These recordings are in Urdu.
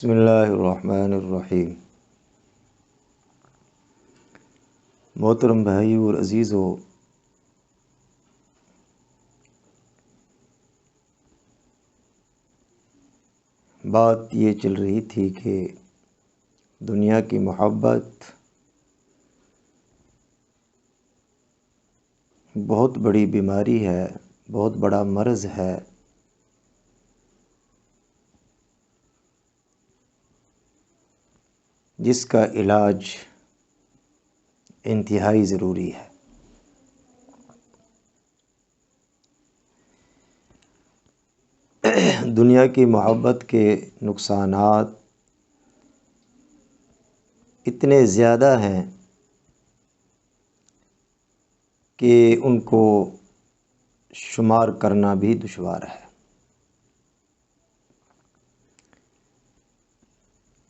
بسم اللہ الرحمن الرحیم۔ محترم بھائی اور عزیزو، بات یہ چل رہی تھی کہ دنیا کی محبت بہت بڑی بیماری ہے، بہت بڑا مرض ہے، جس کا علاج انتہائی ضروری ہے۔ دنیا کی محبت کے نقصانات اتنے زیادہ ہیں کہ ان کو شمار کرنا بھی دشوار ہے۔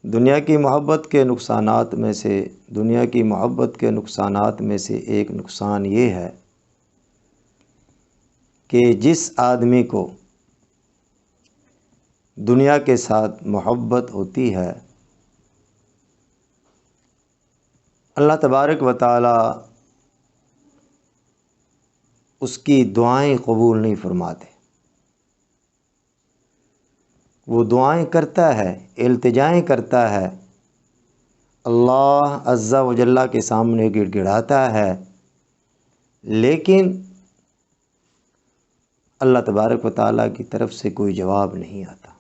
دنیا کی محبت کے نقصانات میں سے ایک نقصان یہ ہے کہ جس آدمی کو دنیا کے ساتھ محبت ہوتی ہے، اللہ تبارک و تعالی اس کی دعائیں قبول نہیں فرماتے۔ وہ دعائیں کرتا ہے، التجائیں کرتا ہے، اللہ عز و جل کے سامنے گڑ گڑاتا ہے، لیکن اللہ تبارک و تعالیٰ کی طرف سے کوئی جواب نہیں آتا،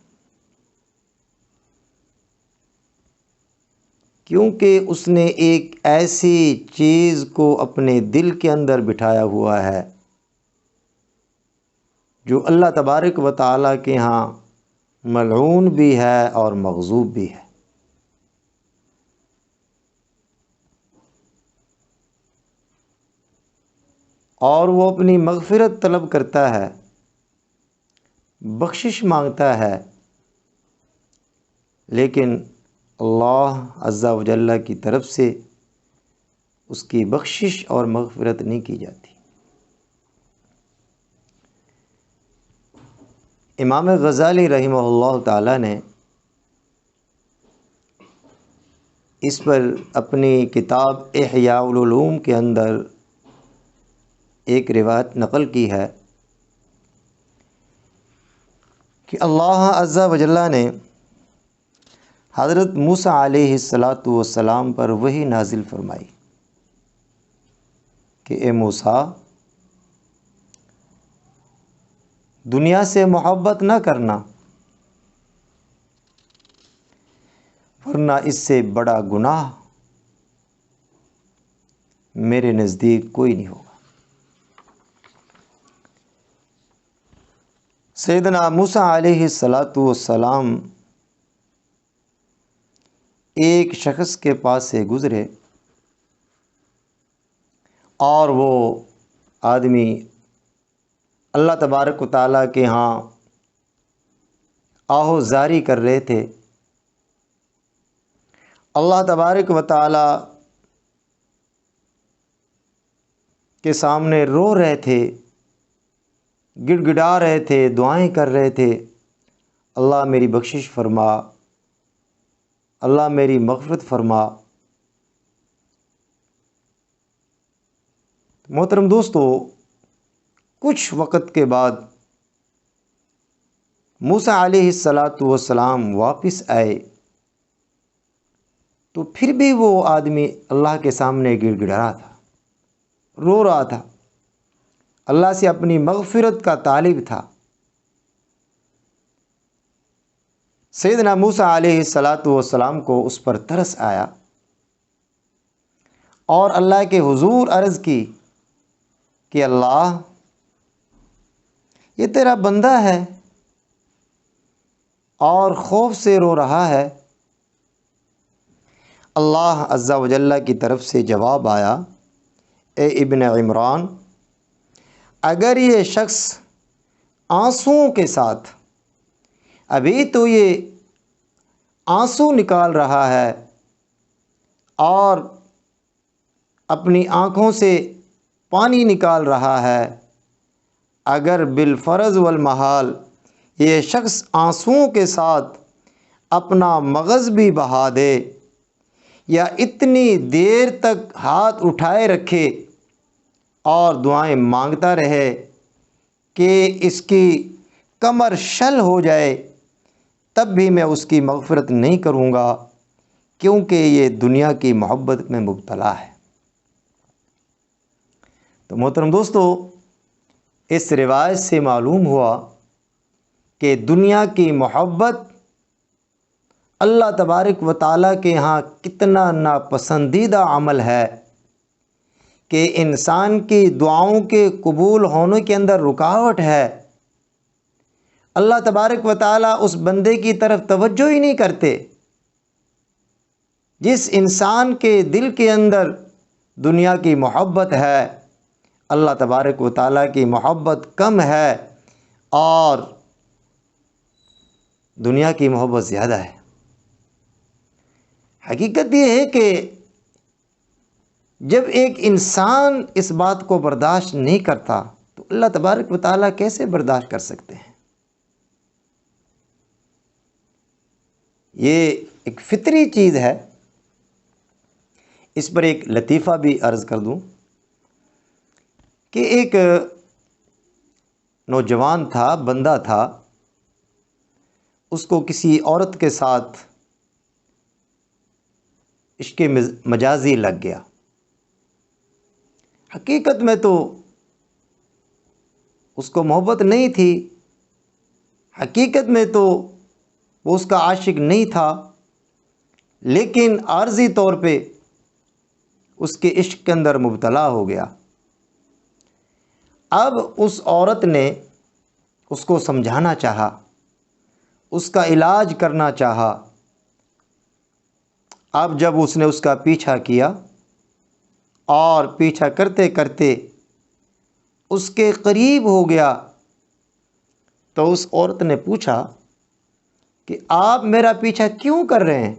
کیونکہ اس نے ایک ایسی چیز کو اپنے دل کے اندر بٹھایا ہوا ہے جو اللہ تبارک و تعالیٰ کے ہاں ملعون بھی ہے اور مغضوب بھی ہے۔ اور وہ اپنی مغفرت طلب کرتا ہے، بخشش مانگتا ہے، لیکن اللہ عز و جل کی طرف سے اس کی بخشش اور مغفرت نہیں کی جاتی۔ امام غزالی رحمہ اللہ تعالیٰ نے اس پر اپنی کتاب احیاء العلوم کے اندر ایک روایت نقل کی ہے کہ اللہ عز و جل نے حضرت موسیٰ علیہ السلام پر وحی نازل فرمائی کہ اے موسیٰ، دنیا سے محبت نہ کرنا، ورنہ اس سے بڑا گناہ میرے نزدیک کوئی نہیں ہوگا۔ سیدنا موسیٰ علیہ السلام ایک شخص کے پاس سے گزرے اور وہ آدمی اللہ تبارک و تعالیٰ کے ہاں آہوزاری کر رہے تھے، اللہ تبارک و تعالیٰ کے سامنے رو رہے تھے، گڑ گڑا رہے تھے، دعائیں کر رہے تھے، اللہ میری بخشش فرما، اللہ میری مغفرت فرما۔ محترم دوستو، کچھ وقت کے بعد موسیٰ علیہ السلام واپس آئے تو پھر بھی وہ آدمی اللہ کے سامنے گڑ گڑا رہا تھا، رو رہا تھا، اللہ سے اپنی مغفرت کا طالب تھا۔ سیدنا موسیٰ علیہ السلام کو اس پر ترس آیا اور اللہ کے حضور عرض کی کہ اللہ، یہ تیرا بندہ ہے اور خوف سے رو رہا ہے۔ اللہ عز و جل کی طرف سے جواب آیا، اے ابن عمران، اگر یہ شخص آنسوؤں کے ساتھ ابھی تو یہ آنسو نکال رہا ہے اور اپنی آنکھوں سے پانی نکال رہا ہے، اگر بالفرض والمحال یہ شخص آنسوؤں کے ساتھ اپنا مغز بھی بہا دے یا اتنی دیر تک ہاتھ اٹھائے رکھے اور دعائیں مانگتا رہے کہ اس کی کمر شل ہو جائے، تب بھی میں اس کی مغفرت نہیں کروں گا، کیونکہ یہ دنیا کی محبت میں مبتلا ہے۔ تو محترم دوستو، اس روایت سے معلوم ہوا کہ دنیا کی محبت اللہ تبارک و تعالیٰ کے ہاں کتنا ناپسندیدہ عمل ہے کہ انسان کی دعاؤں کے قبول ہونے کے اندر رکاوٹ ہے۔ اللہ تبارک و تعالیٰ اس بندے کی طرف توجہ ہی نہیں کرتے جس انسان کے دل کے اندر دنیا کی محبت ہے۔ اللہ تبارک و تعالیٰ کی محبت کم ہے اور دنیا کی محبت زیادہ ہے۔ حقیقت یہ ہے کہ جب ایک انسان اس بات کو برداشت نہیں کرتا تو اللہ تبارک و تعالیٰ کیسے برداشت کر سکتے ہیں؟ یہ ایک فطری چیز ہے۔ اس پر ایک لطیفہ بھی عرض کر دوں کہ ایک نوجوان تھا، بندہ تھا، اس کو کسی عورت کے ساتھ عشق مجازی لگ گیا۔ حقیقت میں تو اس کو محبت نہیں تھی، حقیقت میں تو وہ اس کا عاشق نہیں تھا، لیکن عارضی طور پہ اس کے عشق کے اندر مبتلا ہو گیا۔ اب اس عورت نے اس کو سمجھانا چاہا، اس کا علاج کرنا چاہا۔ اب جب اس نے اس کا پیچھا کیا اور پیچھا کرتے کرتے اس کے قریب ہو گیا تو اس عورت نے پوچھا کہ آپ میرا پیچھا کیوں کر رہے ہیں؟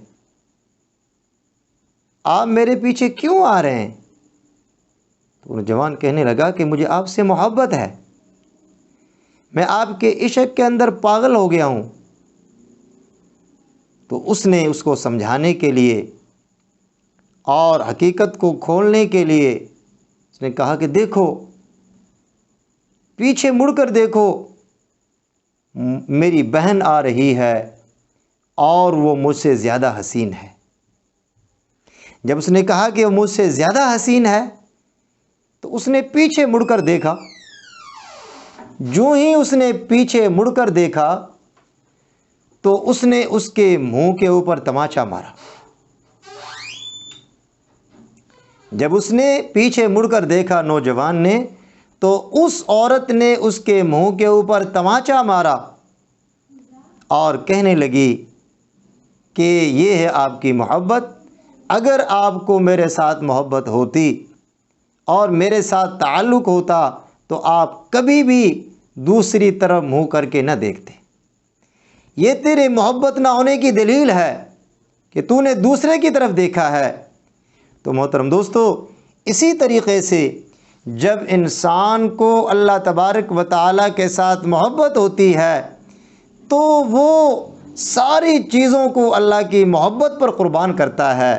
آپ میرے پیچھے کیوں آ رہے ہیں؟ تو نوجوان کہنے لگا کہ مجھے آپ سے محبت ہے، میں آپ کے عشق کے اندر پاگل ہو گیا ہوں۔ تو اس نے اس کو سمجھانے کے لیے اور حقیقت کو کھولنے کے لیے اس نے کہا کہ دیکھو، پیچھے مڑ کر دیکھو، میری بہن آ رہی ہے اور وہ مجھ سے زیادہ حسین ہے۔ جب اس نے کہا کہ وہ مجھ سے زیادہ حسین ہے تو اس نے پیچھے مڑ کر دیکھا۔ جو ہی اس نے پیچھے مڑ کر دیکھا تو اس نے اس کے منہ کے اوپر تماچا مارا۔ جب اس نے پیچھے مڑ کر دیکھا نوجوان نے تو اس عورت نے اس کے منہ کے اوپر تماچا مارا اور کہنے لگی کہ یہ ہے آپ کی محبت، اگر آپ کو میرے ساتھ محبت ہوتی اور میرے ساتھ تعلق ہوتا تو آپ کبھی بھی دوسری طرف منہ کر کے نہ دیکھتے۔ یہ تیرے محبت نہ ہونے کی دلیل ہے کہ تو نے دوسرے کی طرف دیکھا ہے۔ تو محترم دوستو، اسی طریقے سے جب انسان کو اللہ تبارک و تعالیٰ کے ساتھ محبت ہوتی ہے تو وہ ساری چیزوں کو اللہ کی محبت پر قربان کرتا ہے،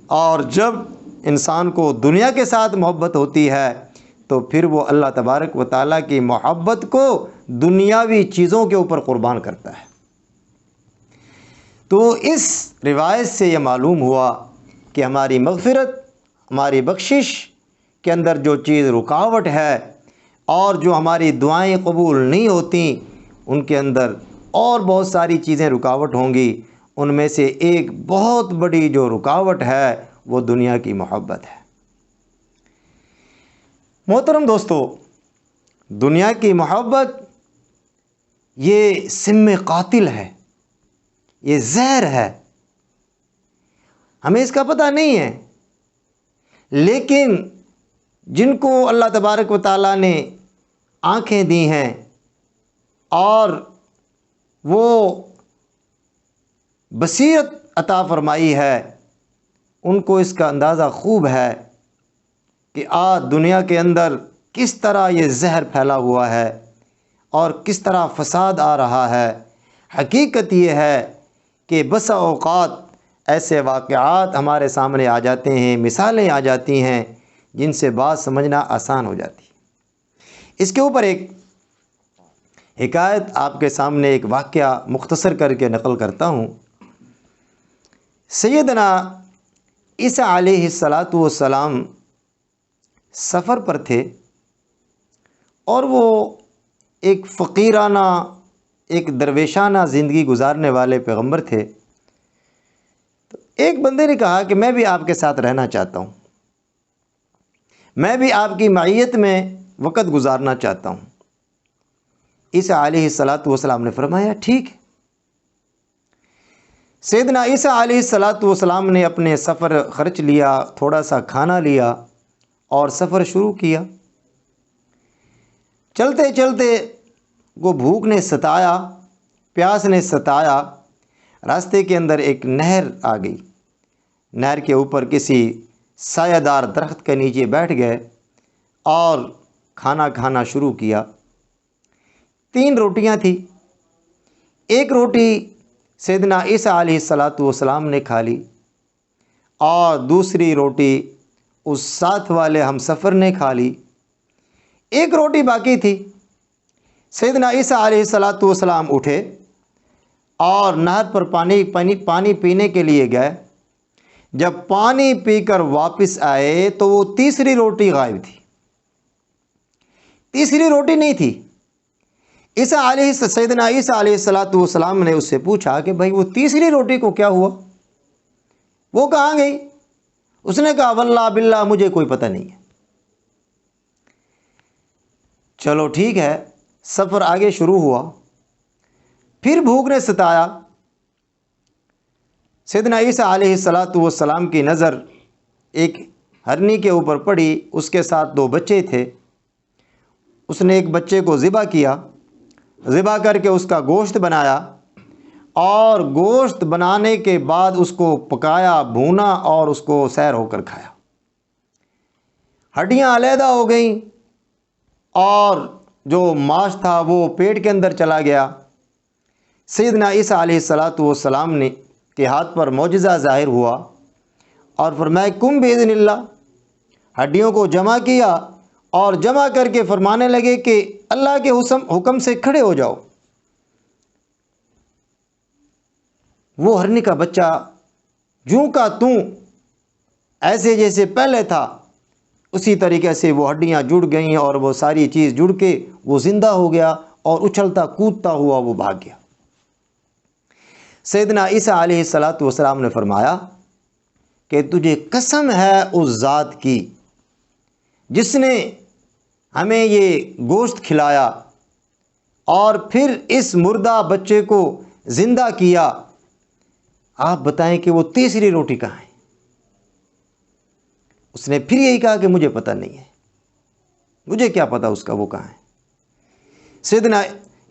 اور جب انسان کو دنیا کے ساتھ محبت ہوتی ہے تو پھر وہ اللہ تبارک و تعالیٰ کی محبت کو دنیاوی چیزوں کے اوپر قربان کرتا ہے۔ تو اس روایت سے یہ معلوم ہوا کہ ہماری مغفرت، ہماری بخشش کے اندر جو چیز رکاوٹ ہے اور جو ہماری دعائیں قبول نہیں ہوتیں، ان کے اندر اور بہت ساری چیزیں رکاوٹ ہوں گی۔ ان میں سے ایک بہت بڑی جو رکاوٹ ہے وہ دنیا کی محبت ہے۔ محترم دوستو، دنیا کی محبت یہ سم قاتل ہے، یہ زہر ہے۔ ہمیں اس کا پتہ نہیں ہے، لیکن جن کو اللہ تبارک و تعالیٰ نے آنکھیں دی ہیں اور وہ بصیرت عطا فرمائی ہے، ان کو اس کا اندازہ خوب ہے کہ آج دنیا کے اندر کس طرح یہ زہر پھیلا ہوا ہے اور کس طرح فساد آ رہا ہے۔ حقیقت یہ ہے کہ بسا اوقات ایسے واقعات ہمارے سامنے آ جاتے ہیں، مثالیں آ جاتی ہیں جن سے بات سمجھنا آسان ہو جاتی ہے۔ اس کے اوپر ایک حکایت آپ کے سامنے، ایک واقعہ مختصر کر کے نقل کرتا ہوں۔ سیدنا عیسیٰ علیہ السلام سفر پر تھے، اور وہ ایک فقیرانہ، ایک درویشانہ زندگی گزارنے والے پیغمبر تھے۔ تو ایک بندے نے کہا کہ میں بھی آپ کے ساتھ رہنا چاہتا ہوں، میں بھی آپ کی معیت میں وقت گزارنا چاہتا ہوں۔ عیسیٰ علیہ السلام نے فرمایا ٹھیک ہے۔ سیدنا عیسیٰ علیہ السلام نے اپنے سفر خرچ لیا، تھوڑا سا کھانا لیا اور سفر شروع کیا۔ چلتے چلتے وہ بھوک نے ستایا، پیاس نے ستایا، راستے کے اندر ایک نہر آ گئی۔ نہر کے اوپر کسی سایہ دار درخت کے نیچے بیٹھ گئے اور کھانا کھانا شروع کیا۔ 3 روٹیاں تھیں۔ ایک روٹی سیدنا عیسیٰ علیہ السلام نے کھا لی، اور دوسری روٹی اس ساتھ والے ہم سفر نے کھا لی۔ ایک روٹی باقی تھی۔ سیدنا عیسیٰ علیہ السلام اٹھے اور نہر پر پانی پینے کے لیے گئے۔ جب پانی پی کر واپس آئے تو وہ تیسری روٹی غائب تھی، تیسری روٹی نہیں تھی۔ سیدنا عیسیٰ علیہ السلام نے اس سے پوچھا کہ بھائی وہ تیسری روٹی کو کیا ہوا، وہ کہاں گئی؟ اس نے کہا واللہ باللہ مجھے کوئی پتہ نہیں ہے۔ چلو ٹھیک ہے، سفر آگے شروع ہوا۔ پھر بھوک نے ستایا۔ سیدنا عیسیٰ علیہ السلام کی نظر ایک ہرنی کے اوپر پڑی، اس کے ساتھ 2 بچے تھے۔ اس نے ایک بچے کو ذبح کیا، ذبح کر کے اس کا گوشت بنایا، اور گوشت بنانے کے بعد اس کو پکایا، بھونا اور اس کو سیر ہو کر کھایا۔ ہڈیاں علیحدہ ہو گئیں اور جو ماس تھا وہ پیٹ کے اندر چلا گیا۔ سیدنا عیسیٰ علیہ السلام نے کے ہاتھ پر معجزہ ظاہر ہوا اور فرمایا کم باذن اللہ، ہڈیوں کو جمع کیا اور جمع کر کے فرمانے لگے کہ اللہ کے حکم سے کھڑے ہو جاؤ۔ وہ ہرنی کا بچہ جوں کا توں ایسے جیسے پہلے تھا اسی طریقے سے وہ ہڈیاں جڑ گئیں اور وہ ساری چیز جڑ کے وہ زندہ ہو گیا اور اچھلتا کودتا ہوا وہ بھاگ گیا۔ سیدنا عیسیٰ علیہ السلام نے فرمایا کہ تجھے قسم ہے اس ذات کی جس نے ہمیں یہ گوشت کھلایا اور پھر اس مردہ بچے کو زندہ کیا، آپ بتائیں کہ وہ تیسری روٹی کہاں ہے؟ اس نے پھر یہی کہا کہ مجھے پتہ نہیں ہے، مجھے کیا پتہ اس کا وہ کہاں ہے۔ سیدنا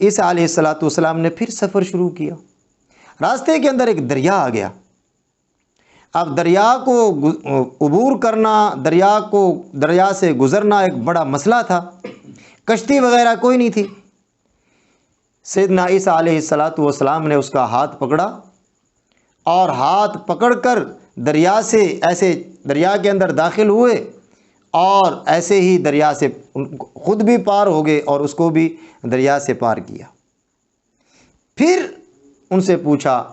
عیسیٰ علیہ السلام نے پھر سفر شروع کیا۔ راستے کے اندر ایک دریا آ گیا۔ اب دریا کو عبور کرنا، دریا سے گزرنا ایک بڑا مسئلہ تھا، کشتی وغیرہ کوئی نہیں تھی۔ سیدنا عیسیٰ علیہ السلام نے اس کا ہاتھ پکڑا اور ہاتھ پکڑ کر دریا سے ایسے دریا کے اندر داخل ہوئے، اور ایسے ہی دریا سے خود بھی پار ہو گئے اور اس کو بھی دریا سے پار کیا۔ پھر ان سے پوچھا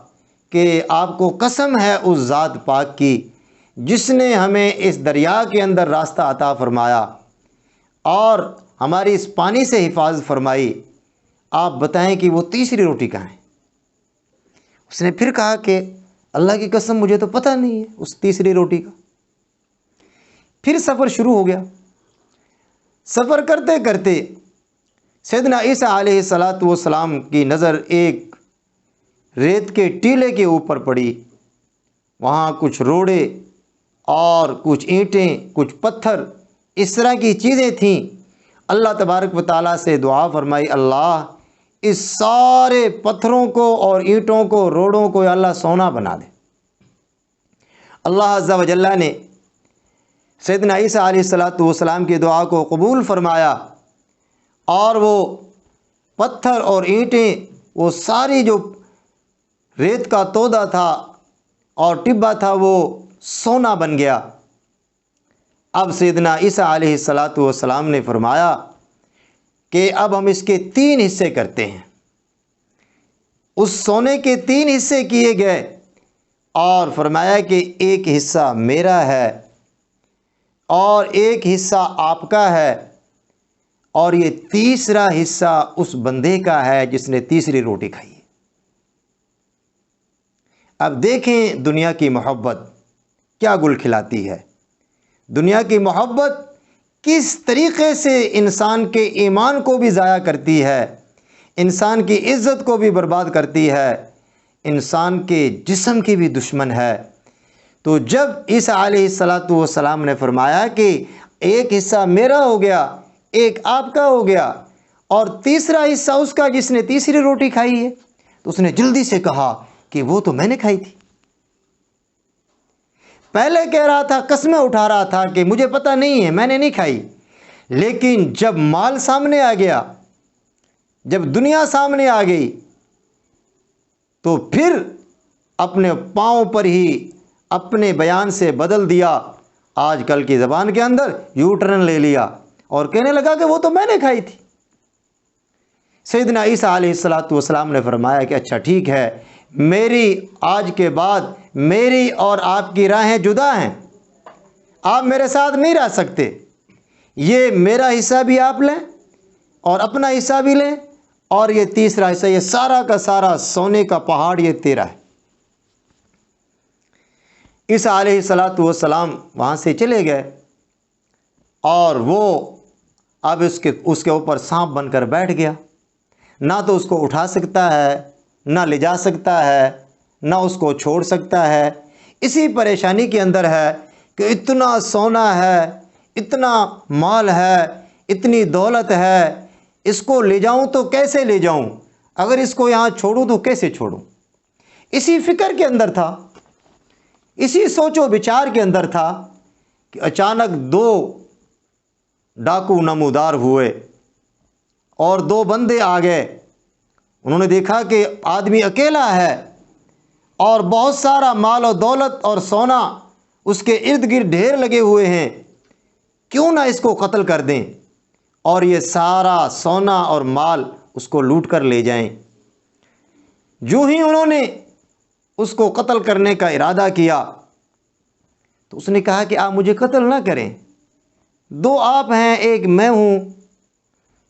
کہ آپ کو قسم ہے اس ذات پاک کی جس نے ہمیں اس دریا کے اندر راستہ عطا فرمایا اور ہماری اس پانی سے حفاظت فرمائی، آپ بتائیں کہ وہ تیسری روٹی کہاں ہے؟ اس نے پھر کہا کہ اللہ کی قسم مجھے تو پتہ نہیں ہے اس تیسری روٹی کا۔ پھر سفر شروع ہو گیا۔ سفر کرتے کرتے سیدنا عیسیٰ علیہ السلام کی نظر ایک ریت کے ٹیلے کے اوپر پڑی۔ وہاں کچھ روڑے اور کچھ اینٹیں، کچھ پتھر، اس طرح کی چیزیں تھیں۔ اللہ تبارک و تعالیٰ سے دعا فرمائی، اللہ اس سارے پتھروں کو اور اینٹوں کو، روڑوں کو اللہ سونا بنا دے۔ اللہ عز و جل نے سیدنا عیسیٰ علیہ السلام کی دعا کو قبول فرمایا، اور وہ پتھر اور اینٹیں، وہ ساری جو ریت کا تودا تھا اور ٹبا تھا وہ سونا بن گیا۔ اب سیدنا عیسیٰ علیہ السلام نے فرمایا کہ اب ہم اس کے 3 حصے کرتے ہیں۔ اس سونے کے 3 حصے کیے گئے اور فرمایا کہ ایک حصہ میرا ہے اور ایک حصہ آپ کا ہے اور یہ تیسرا حصہ اس بندے کا ہے جس نے تیسری روٹی کھائی ہے۔ اب دیکھیں دنیا کی محبت کیا گل کھلاتی ہے، دنیا کی محبت کس طریقے سے انسان کے ایمان کو بھی ضائع کرتی ہے، انسان کی عزت کو بھی برباد کرتی ہے، انسان کے جسم کی بھی دشمن ہے۔ تو جب عیسیٰ علیہ السلام نے فرمایا کہ ایک حصہ میرا ہو گیا، ایک آپ کا ہو گیا اور تیسرا حصہ اس کا جس نے تیسری روٹی کھائی ہے، تو اس نے جلدی سے کہا کہ وہ تو میں نے کھائی تھی۔ پہلے کہہ رہا تھا، قسمیں اٹھا رہا تھا کہ مجھے پتہ نہیں ہے، میں نے نہیں کھائی، لیکن جب مال سامنے آ گیا، جب دنیا سامنے آ گئی، تو پھر اپنے پاؤں پر ہی اپنے بیان سے بدل دیا، آج کل کی زبان کے اندر یو ٹرن لے لیا اور کہنے لگا کہ وہ تو میں نے کھائی تھی۔ سیدنا عیسیٰ علیہ السلام نے فرمایا کہ اچھا ٹھیک ہے، میری آج کے بعد میری اور آپ کی راہیں جدا ہیں، آپ میرے ساتھ نہیں رہ سکتے، یہ میرا حصہ بھی آپ لیں اور اپنا حصہ بھی لیں اور یہ تیسرا حصہ، یہ سارا کا سارا سونے کا پہاڑ یہ تیرا ہے۔ عیسیٰ علیہ السلام وہاں سے چلے گئے اور وہ اب اس کے اوپر سانپ بن کر بیٹھ گیا، نہ تو اس کو اٹھا سکتا ہے، نہ لے جا سکتا ہے، نہ اس کو چھوڑ سکتا ہے۔ اسی پریشانی کے اندر ہے کہ اتنا سونا ہے، اتنا مال ہے، اتنی دولت ہے، اس کو لے جاؤں تو کیسے لے جاؤں، اگر اس کو یہاں چھوڑوں تو کیسے چھوڑوں۔ اسی فکر کے اندر تھا، اسی سوچ و بچار کے اندر تھا کہ اچانک 2 ڈاکو نمودار ہوئے اور 2 بندے آ گئے۔ انہوں نے دیکھا کہ آدمی اکیلا ہے اور بہت سارا مال و دولت اور سونا اس کے ارد گرد ڈھیر لگے ہوئے ہیں، کیوں نہ اس کو قتل کر دیں اور یہ سارا سونا اور مال اس کو لوٹ کر لے جائیں۔ جو ہی انہوں نے اس کو قتل کرنے کا ارادہ کیا تو اس نے کہا کہ آپ مجھے قتل نہ کریں، 2 آپ ہیں، ایک میں ہوں،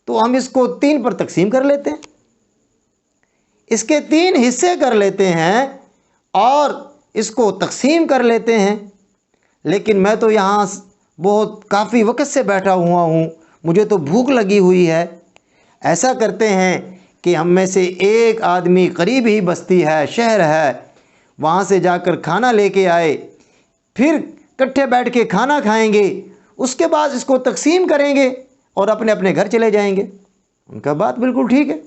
تو ہم اس کو 3 پر تقسیم کر لیتے ہیں، اس کے 3 حصے کر لیتے ہیں اور اس کو تقسیم کر لیتے ہیں۔ لیکن میں تو یہاں بہت کافی وقت سے بیٹھا ہوا ہوں، مجھے تو بھوک لگی ہوئی ہے، ایسا کرتے ہیں کہ ہم میں سے ایک آدمی قریب ہی بستی ہے، شہر ہے، وہاں سے جا کر کھانا لے کے آئے، پھر اکٹھے بیٹھ کے کھانا کھائیں گے، اس کے بعد اس کو تقسیم کریں گے اور اپنے اپنے گھر چلے جائیں گے۔ ان کا بات بالکل ٹھیک ہے۔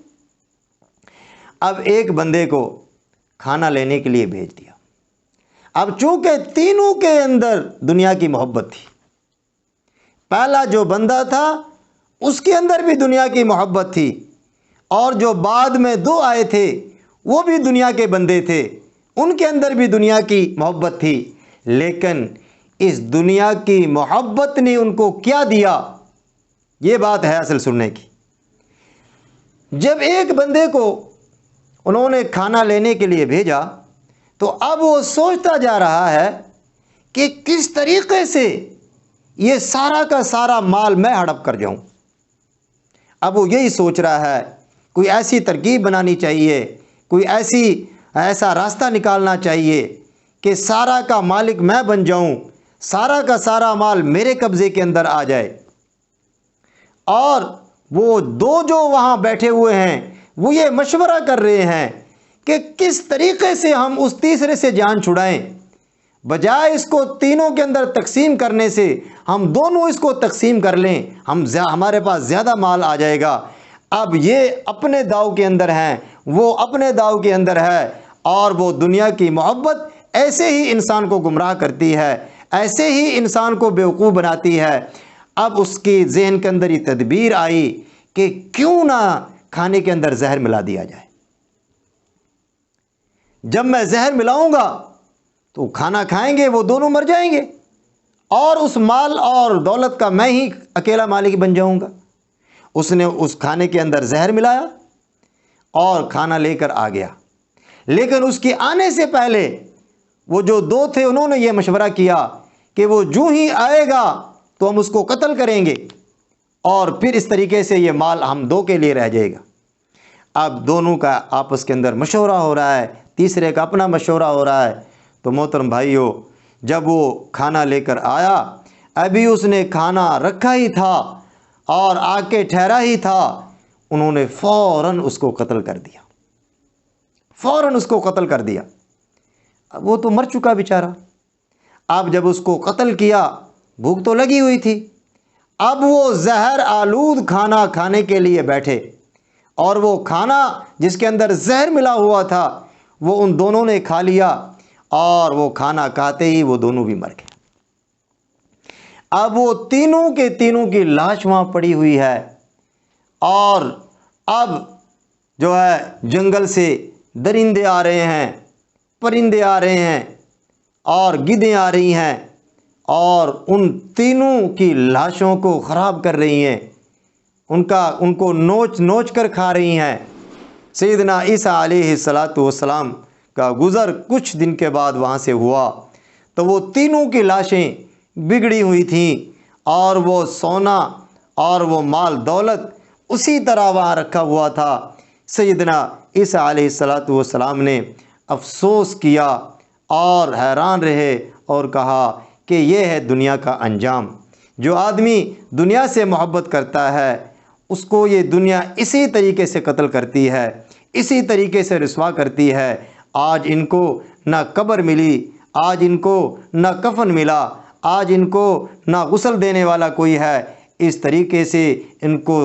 اب ایک بندے کو کھانا لینے کے لیے بھیج دیا۔ اب چونکہ تینوں کے اندر دنیا کی محبت تھی، پہلا جو بندہ تھا اس کے اندر بھی دنیا کی محبت تھی اور جو بعد میں 2 آئے تھے وہ بھی دنیا کے بندے تھے، ان کے اندر بھی دنیا کی محبت تھی، لیکن اس دنیا کی محبت نے ان کو کیا دیا، یہ بات ہے اصل سننے کی۔ جب ایک بندے کو انہوں نے کھانا لینے کے لیے بھیجا تو اب وہ سوچتا جا رہا ہے کہ کس طریقے سے یہ سارا کا سارا مال میں ہڑپ کر جاؤں۔ اب وہ یہی سوچ رہا ہے، کوئی ایسی ترکیب بنانی چاہیے، کوئی ایسا راستہ نکالنا چاہیے کہ سارا کا مالک میں بن جاؤں، سارا کا سارا مال میرے قبضے کے اندر آ جائے۔ اور وہ 2 جو وہاں بیٹھے ہوئے ہیں وہ یہ مشورہ کر رہے ہیں کہ کس طریقے سے ہم اس تیسرے سے جان چھڑائیں، بجائے اس کو تینوں کے اندر تقسیم کرنے سے ہم دونوں اس کو تقسیم کر لیں، ہمارے پاس زیادہ مال آ جائے گا۔ اب یہ اپنے داؤ کے اندر ہیں، وہ اپنے داؤ کے اندر ہے، اور وہ دنیا کی محبت ایسے ہی انسان کو گمراہ کرتی ہے، ایسے ہی انسان کو بیوقوف بناتی ہے۔ اب اس کی ذہن کے اندر یہ تدبیر آئی کہ کیوں نہ کھانے کے اندر زہر ملا دیا جائے۔ جب میں زہر ملاؤں گا تو کھانا کھائیں گے، وہ دونوں مر جائیں گے، اور اس مال اور دولت کا میں ہی اکیلا مالک بن جاؤں گا۔ اس نے اس کھانے کے اندر زہر ملایا اور کھانا لے کر آ گیا، لیکن اس کے آنے سے پہلے وہ جو دو تھے انہوں نے یہ مشورہ کیا کہ وہ جو ہی آئے گا تو ہم اس کو قتل کریں گے، اور پھر اس طریقے سے یہ مال ہم دو کے لیے رہ جائے گا۔ اب دونوں کا آپس کے اندر مشورہ ہو رہا ہے، تیسرے کا اپنا مشورہ ہو رہا ہے۔ تو محترم بھائیو، جب وہ کھانا لے کر آیا، ابھی اس نے کھانا رکھا ہی تھا اور آ کے ٹھہرا ہی تھا، انہوں نے فوراً اس کو قتل کر دیا، فوراً اس کو قتل کر دیا۔ اب وہ تو مر چکا بیچارہ۔ اب جب اس کو قتل کیا، بھوک تو لگی ہوئی تھی، اب وہ زہر آلود کھانا کھانے کے لیے بیٹھے، اور وہ کھانا جس کے اندر زہر ملا ہوا تھا وہ ان دونوں نے کھا لیا، اور وہ کھانا کھاتے ہی وہ دونوں بھی مر گئے۔ اب وہ تینوں کے تینوں کی لاش وہاں پڑی ہوئی ہے، اور اب جو ہے جنگل سے درندے آ رہے ہیں، پرندے آ رہے ہیں، اور گدھیں آ رہی ہیں، اور ان تینوں کی لاشوں کو خراب کر رہی ہیں، ان کو نوچ نوچ کر کھا رہی ہیں۔ سیدنا عیسیٰ علیہ السلام کا گزر کچھ دن کے بعد وہاں سے ہوا، تو وہ تینوں کی لاشیں بگڑی ہوئی تھیں، اور وہ سونا اور وہ مال دولت اسی طرح وہاں رکھا ہوا تھا۔ سیدنا عیسیٰ علیہ السلام نے افسوس کیا اور حیران رہے، اور کہا کہ یہ ہے دنیا کا انجام۔ جو آدمی دنیا سے محبت کرتا ہے اس کو یہ دنیا اسی طریقے سے قتل کرتی ہے، اسی طریقے سے رسوا کرتی ہے۔ آج ان کو نہ قبر ملی، آج ان کو نہ کفن ملا، آج ان کو نہ غسل دینے والا کوئی ہے۔ اس طریقے سے ان کو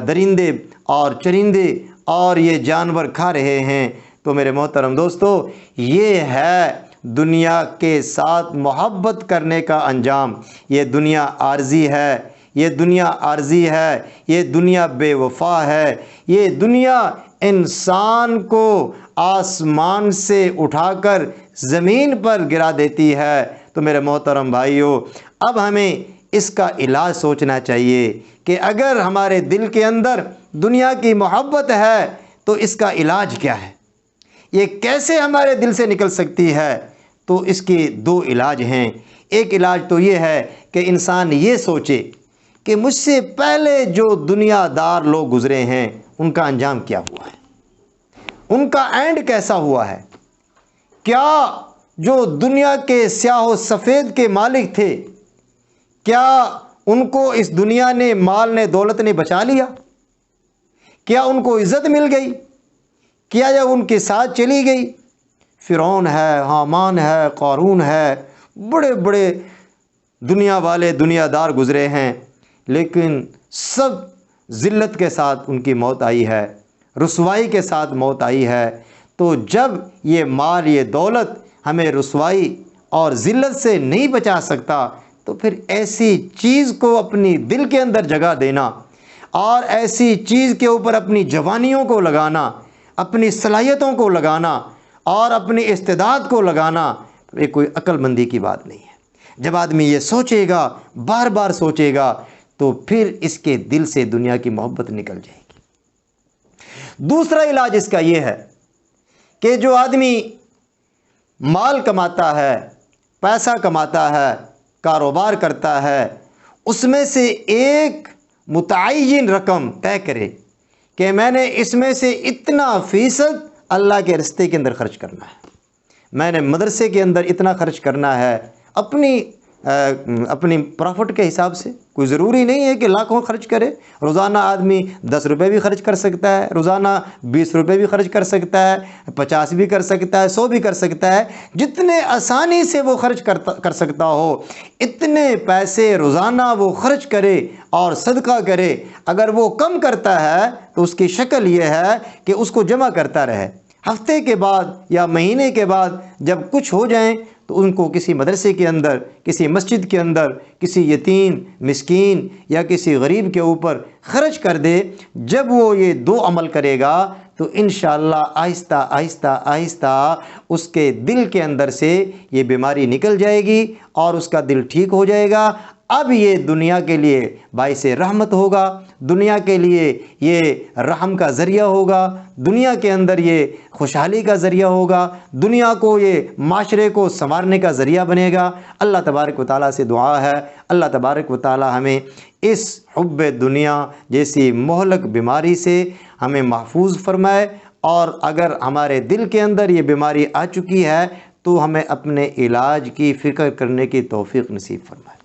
درندے اور چرندے اور یہ جانور کھا رہے ہیں۔ تو میرے محترم دوستو، یہ ہے دنیا کے ساتھ محبت کرنے کا انجام۔ یہ دنیا عارضی ہے، یہ دنیا عارضی ہے، یہ دنیا بے وفا ہے، یہ دنیا انسان کو آسمان سے اٹھا کر زمین پر گرا دیتی ہے۔ تو میرے محترم بھائیو، اب ہمیں اس کا علاج سوچنا چاہیے کہ اگر ہمارے دل کے اندر دنیا کی محبت ہے تو اس کا علاج کیا ہے، یہ کیسے ہمارے دل سے نکل سکتی ہے؟ تو اس کے دو علاج ہیں۔ ایک علاج تو یہ ہے کہ انسان یہ سوچے کہ مجھ سے پہلے جو دنیا دار لوگ گزرے ہیں ان کا انجام کیا ہوا ہے، ان کا اینڈ کیسا ہوا ہے؟ کیا جو دنیا کے سیاہ و سفید کے مالک تھے، کیا ان کو اس دنیا نے، مال نے، دولت نے بچا لیا؟ کیا ان کو عزت مل گئی؟ کیا یہ ان کے ساتھ چلی گئی؟ فرعون ہے، حامان ہے، قارون ہے، بڑے بڑے دنیا والے، دنیا دار گزرے ہیں، لیکن سب ذلت کے ساتھ ان کی موت آئی ہے، رسوائی کے ساتھ موت آئی ہے۔ تو جب یہ مال، یہ دولت ہمیں رسوائی اور ذلت سے نہیں بچا سکتا، تو پھر ایسی چیز کو اپنی دل کے اندر جگہ دینا، اور ایسی چیز کے اوپر اپنی جوانیوں کو لگانا، اپنی صلاحیتوں کو لگانا، اور اپنی استعداد کو لگانا، یہ کوئی عقل مندی کی بات نہیں ہے۔ جب آدمی یہ سوچے گا، بار بار سوچے گا، تو پھر اس کے دل سے دنیا کی محبت نکل جائے گی۔ دوسرا علاج اس کا یہ ہے کہ جو آدمی مال کماتا ہے، پیسہ کماتا ہے، کاروبار کرتا ہے، اس میں سے ایک متعین رقم طے کرے کہ میں نے اس میں سے اتنا فیصد اللہ کے راستے کے اندر خرچ کرنا ہے، میں نے مدرسے کے اندر اتنا خرچ کرنا ہے، اپنی پروفٹ کے حساب سے۔ کوئی ضروری نہیں ہے کہ لاکھوں خرچ کرے، روزانہ آدمی 10 روپے بھی خرچ کر سکتا ہے، روزانہ 20 روپے بھی خرچ کر سکتا ہے، 50 بھی کر سکتا ہے، 100 بھی کر سکتا ہے۔ جتنے آسانی سے وہ خرچ کر سکتا ہو اتنے پیسے روزانہ وہ خرچ کرے اور صدقہ کرے۔ اگر وہ کم کرتا ہے تو اس کی شکل یہ ہے کہ اس کو جمع کرتا رہے، ہفتے کے بعد یا مہینے کے بعد جب کچھ ہو جائیں تو ان کو کسی مدرسے کے اندر، کسی مسجد کے اندر، کسی یتیم، مسکین یا کسی غریب کے اوپر خرچ کر دے۔ جب وہ یہ دو عمل کرے گا تو انشاءاللہ آہستہ آہستہ آہستہ اس کے دل کے اندر سے یہ بیماری نکل جائے گی اور اس کا دل ٹھیک ہو جائے گا۔ اب یہ دنیا کے لیے باعث رحمت ہوگا، دنیا کے لیے یہ رحم کا ذریعہ ہوگا، دنیا کے اندر یہ خوشحالی کا ذریعہ ہوگا، دنیا کو یہ معاشرے کو سنوارنے کا ذریعہ بنے گا۔ اللہ تبارک و تعالیٰ سے دعا ہے اللہ تبارک و تعالیٰ ہمیں اس حب دنیا جیسی مہلک بیماری سے ہمیں محفوظ فرمائے، اور اگر ہمارے دل کے اندر یہ بیماری آ چکی ہے تو ہمیں اپنے علاج کی فکر کرنے کی توفیق نصیب فرمائے۔